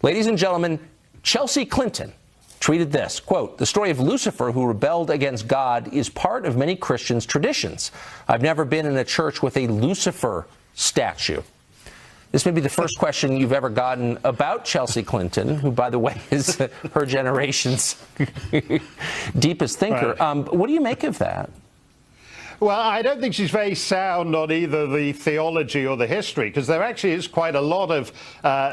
Ladies and gentlemen, Chelsea Clinton tweeted this, quote, "The story of Lucifer who rebelled against God is part of many Christians' traditions. I've never been in a church with a Lucifer statue." This may be the first question you've ever gotten about Chelsea Clinton, who, by the way, is her generation's deepest thinker. Right. What do you make of that? Well, I don't think she's very sound on either the theology or the history, because there actually is quite a lot of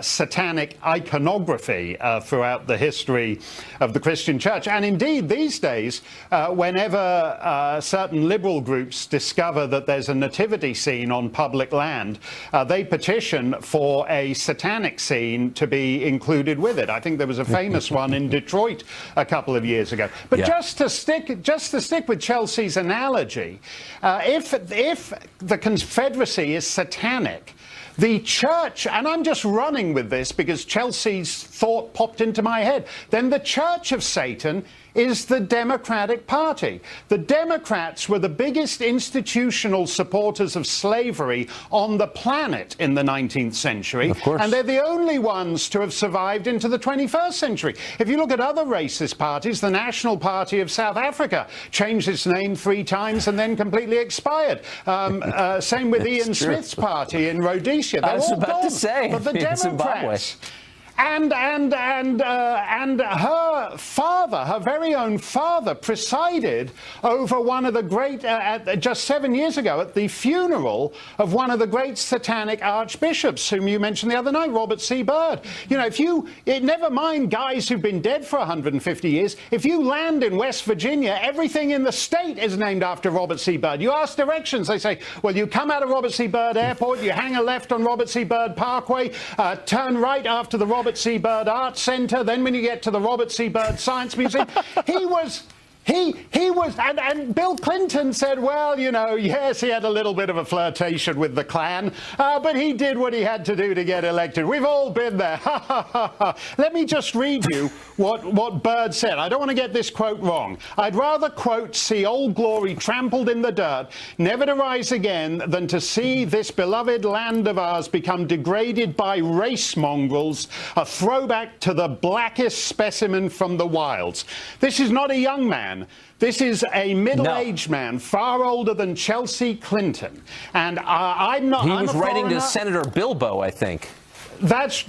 satanic iconography throughout the history of the Christian church. And indeed, these days, whenever certain liberal groups discover that there's a nativity scene on public land, they petition for a satanic scene to be included with it. I think there was a famous one in Detroit a couple of years ago. But just to stick with Chelsea's analogy, if the Confederacy is satanic, the church, and I'm just running with this because Chelsea's thought popped into my head, then the Church of Satan is the Democratic Party. The Democrats were the biggest institutional supporters of slavery on the planet in the 19th century. Of course. And they're the only ones to have survived into the 21st century. If you look at other racist parties, the National Party of South Africa changed its name 3 times and then completely expired. Same with Ian Smith's party in Rhodesia. They're I was all about gone. to say, but the Democrats. And her father, her very own father, presided over one of the great, just 7 years ago, at the funeral of one of the great satanic archbishops, whom you mentioned the other night, Robert C. Byrd. You know, never mind guys who've been dead for 150 years, if you land in West Virginia, everything in the state is named after Robert C. Byrd. You ask directions, they say, well, you come out of Robert C. Byrd Airport, you hang a left on Robert C. Byrd Parkway, turn right after the Robert C. Byrd Art Center. Then when you get to the Robert C. Byrd Science Museum, he was, and Bill Clinton said, well, you know, yes, he had a little bit of a flirtation with the Klan, but he did what he had to do to get elected. We've all been there. Let me just read you what Byrd said. I don't want to get this quote wrong. I'd rather, quote, see old glory trampled in the dirt, never to rise again, than to see this beloved land of ours become degraded by race mongrels, a throwback to the blackest specimen from the wilds. This is not a young man. This is a middle-aged man, far older than Chelsea Clinton. And I'm not. He was writing to Senator Bilbo, I think. That's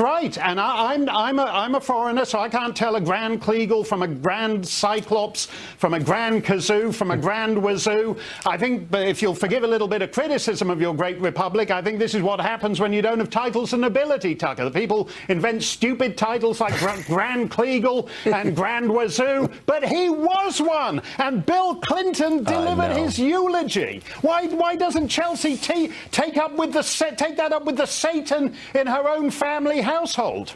right, and I'm a foreigner, so I can't tell a Grand Kleagle from a Grand Cyclops, from a Grand Kazoo, from a Grand Wazoo. I think, but if you'll forgive a little bit of criticism of your great republic, I think this is what happens when you don't have titles of nobility, Tucker. The people invent stupid titles like Grand Kleagle and Grand Wazoo, but he was one, and Bill Clinton delivered his eulogy. Why doesn't Chelsea take that up with the Satan in her own family household?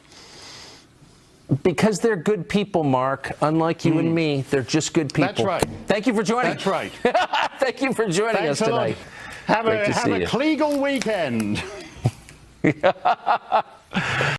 Because they're good people, Mark. Unlike you and me, they're just good people. That's right. Thank you for joining. That's right. Thank you for joining us tonight. Have a Kleagle weekend.